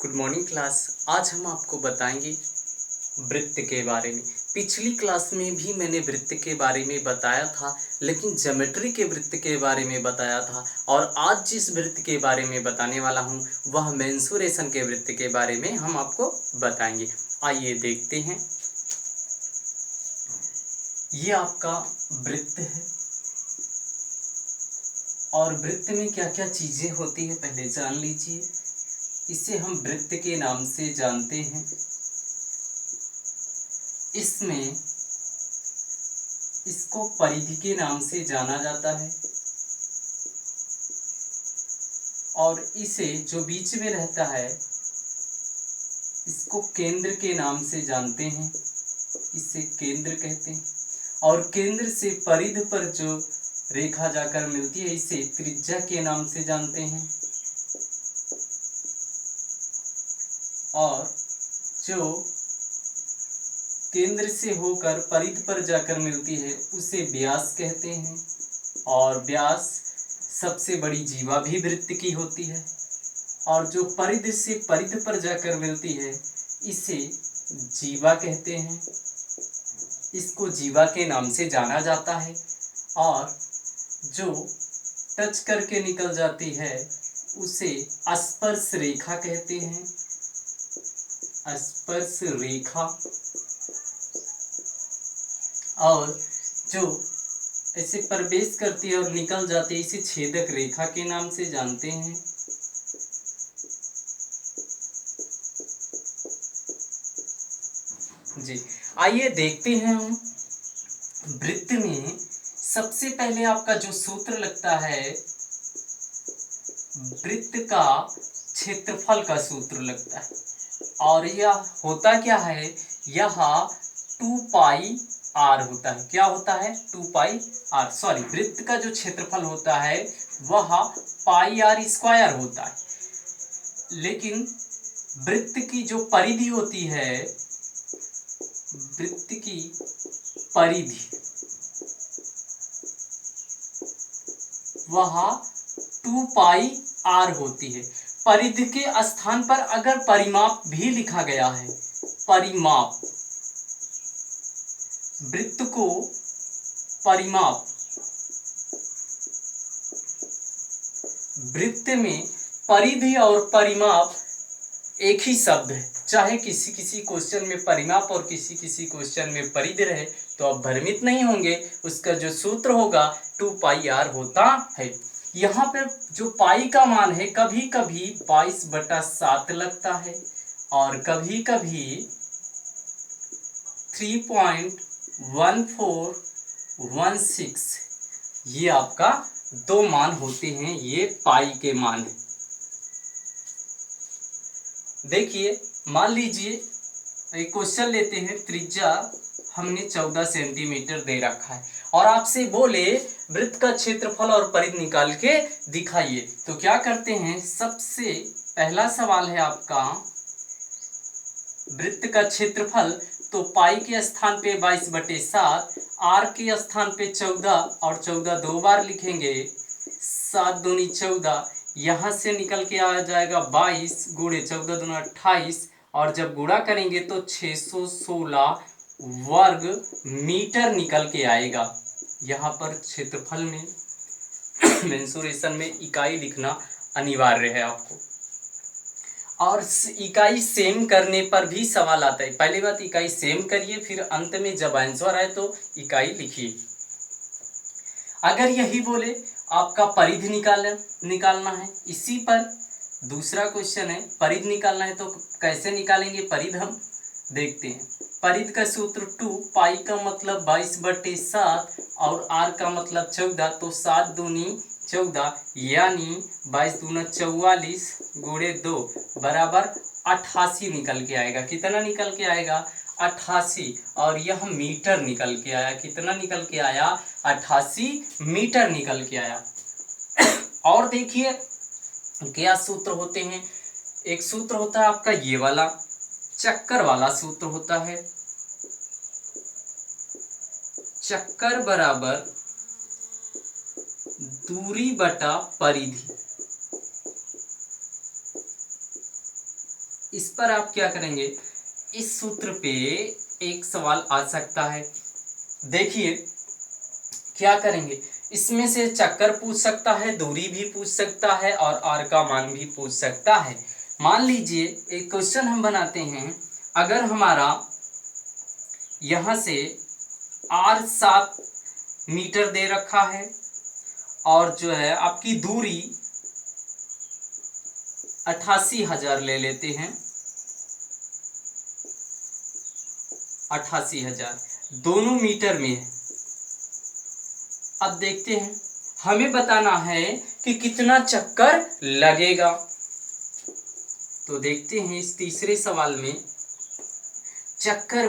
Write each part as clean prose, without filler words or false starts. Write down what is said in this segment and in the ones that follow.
Good morning class. आज हम आपको बताएंगे वृत्त के बारे में। पिछली क्लास में भी मैंने वृत्त के बारे में बताया था, लेकिन ज्योमेट्री के वृत्त के बारे में बताया था। और आज जिस वृत्त के बारे में बताने वाला हूँ वह मेंसुरेशन के वृत्त के बारे में हम आपको बताएंगे। आइए देखते हैं। ये आपका वृत्त है और वृत्त में क्या क्या चीज़ें होती है पहले जान लीजिए। इसे हम वृत्त के नाम से जानते हैं। इसमें इसको परिधि के नाम से जाना जाता है और इसे जो बीच में रहता है इसको केंद्र के नाम से जानते हैं। इसे केंद्र कहते हैं और केंद्र से परिधि पर जो रेखा जाकर मिलती है इसे त्रिज्या के नाम से जानते हैं। और जो केंद्र से होकर परिधि पर जाकर मिलती है उसे व्यास कहते हैं। और व्यास सबसे बड़ी जीवा भी वृत्त की होती है। और जो परिधि से परिधि पर जाकर मिलती है इसे जीवा कहते हैं। इसको जीवा के नाम से जाना जाता है। और जो टच करके निकल जाती है उसे स्पर्श रेखा कहते हैं। स्पर्श रेखा। और जो ऐसे प्रवेश करती है और निकल जाती है इसे छेदक रेखा के नाम से जानते हैं। जी, आइए देखते हैं हम वृत्त में सबसे पहले आपका जो सूत्र लगता है वृत्त का क्षेत्रफल का सूत्र लगता है। और यह होता क्या है, यह 2 पाई आर होता है। क्या होता है? 2 पाई आर। सॉरी, वृत्त का जो क्षेत्रफल होता है वह पाई आर स्क्वायर होता है। लेकिन वृत्त की जो परिधि होती है, वृत्त की परिधि वह 2 पाई आर होती है। परिधि के स्थान पर अगर परिमाप भी लिखा गया है, परिमाप, वृत्त को परिमाप, वृत्त में परिधि और परिमाप एक ही शब्द है। चाहे किसी किसी क्वेश्चन में परिमाप और किसी किसी क्वेश्चन में परिधि रहे तो आप भ्रमित नहीं होंगे। उसका जो सूत्र होगा 2 पाई आर होता है। यहाँ पे जो पाई का मान है कभी कभी 22/7 लगता है और कभी कभी 3.1416। ये आपका 2 मान होते हैं, ये पाई के मान है। देखिए, मान लीजिए एक क्वेश्चन लेते हैं। त्रिज्या हमने 14 सेंटीमीटर दे रखा है और आपसे बोले वृत्त का क्षेत्रफल और परिधि निकाल के दिखाइए। तो क्या करते हैं, सबसे पहला सवाल है आपका वृत्त का क्षेत्रफल। तो पाई के स्थान पे 22/7, आर के स्थान पे 14 और 14 दो बार लिखेंगे। 7 दूनी 14, यहाँ से निकल के आ जाएगा 22 गुणे 14 दूना 28 और जब गुणा करेंगे तो 616 वर्ग मीटर निकल के आएगा। यहाँ पर क्षेत्रफल में मेंसुरेशन में इकाई लिखना अनिवार्य है आपको। और इकाई सेम करने पर भी सवाल आता है। पहली बात इकाई सेम करिए, फिर अंत में जब आंसर आए तो इकाई लिखिए। अगर यही बोले आपका परिधि निकालना है, इसी पर दूसरा क्वेश्चन है परिधि निकालना है तो कैसे निकालेंगे परिधि हम देखते हैं। परिधि का सूत्र 2 पाई का मतलब 22/7 और आर का मतलब 14। तो 7 दूनी 14 यानी 22 दूना 44 गुणे 2 बराबर 88 निकल के आएगा। कितना निकल के आएगा? 88। और यह मीटर निकल के आया। कितना निकल के आया? 88 मीटर निकल के आया। और देखिए क्या सूत्र होते हैं। एक सूत्र होता है आपका ये वाला चक्कर वाला सूत्र होता है। चक्कर बराबर दूरी बटा परिधि। इस पर आप क्या करेंगे, इस सूत्र पे एक सवाल आ सकता है। देखिए क्या करेंगे, इसमें से चक्कर पूछ सकता है, दूरी भी पूछ सकता है और आर का मान भी पूछ सकता है। मान लीजिए एक क्वेश्चन हम बनाते हैं, अगर हमारा यहाँ से आर 7 मीटर दे रखा है और जो है आपकी दूरी 88,000 ले लेते हैं, 88,000 दोनों मीटर में है। अब देखते हैं, हमें बताना है कि कितना चक्कर लगेगा। तो देखते हैं इस तीसरे सवाल में चक्कर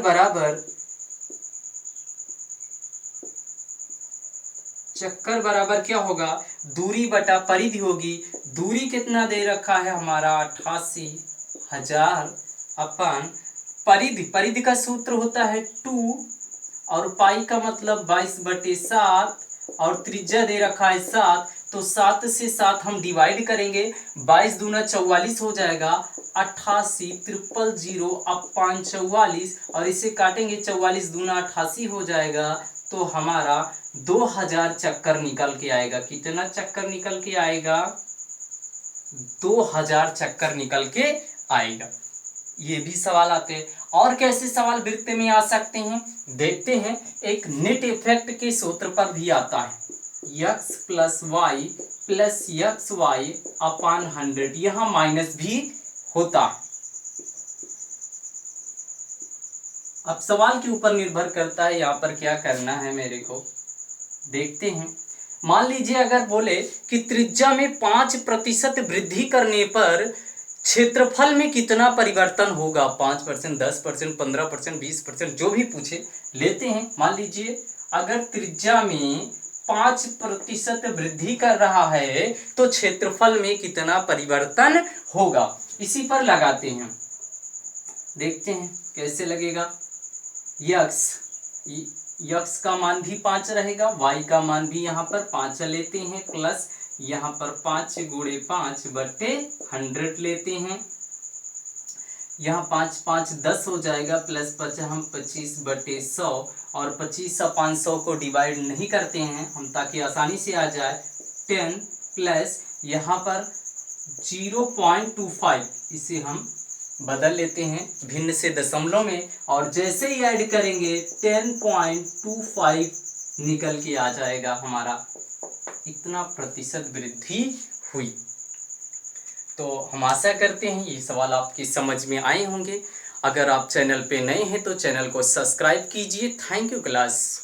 बराबर क्या होगा, दूरी बटा परिधि होगी। दूरी कितना दे रखा है हमारा 88,000 अपन परिधि का सूत्र होता है 2 और पाई का मतलब 22/7 और त्रिज्या दे रखा है 7, तो 7 से 7 हम डिवाइड करेंगे, 22 दूना 44 हो जाएगा, 88 000/44 और इसे काटेंगे, 44 दूना 88 हो जाएगा, तो हमारा 2000 चक्कर निकल के आएगा। कितना चक्कर निकल के आएगा, 2000 चक्कर निकल के आएगा। ये भी सवाल आते हैं। और कैसे सवाल वृत्त में आ सकते हैं, देखते हैं। एक नेट इफेक्ट के सूत्र पर भी आता है, x + y + xy/100, यहाँ माइनस भी होता है। अब सवाल के ऊपर निर्भर करता है यहाँ पर क्या करना है मेरे को, देखते हैं। मान लीजिए अगर बोले कि त्रिज्या में 5% वृद्धि करने पर क्षेत्रफल में कितना परिवर्तन होगा, 5%, 10%, 15%, 20%, जो भी पूछे लेते हैं। मान लीजिए अगर त्रिज्या में 5% वृद्धि कर रहा है तो क्षेत्रफल में कितना परिवर्तन होगा, इसी पर लगाते हैं। देखते हैं कैसे लगेगा। यक्स का मान भी 5 रहेगा, वाई का मान भी यहाँ पर 5 लेते हैं, प्लस यहाँ पर 5 × 5/100 लेते हैं। यहाँ 5 5 10 हो जाएगा, प्लस 5 हम 25/100 और 25 से 500 को डिवाइड नहीं करते हैं हम ताकि आसानी से आ जाए। 10 प्लस यहाँ पर 0.25, इसे हम बदल लेते हैं भिन्न से दशमलव में, और जैसे ही ऐड करेंगे 10.25 निकल के आ जाएगा हमारा, इतना प्रतिशत वृद्धि हुई। तो हम आशा करते हैं ये सवाल आपकी समझ में आए होंगे। अगर आप चैनल पे नए हैं तो चैनल को सब्सक्राइब कीजिए। Thank you class.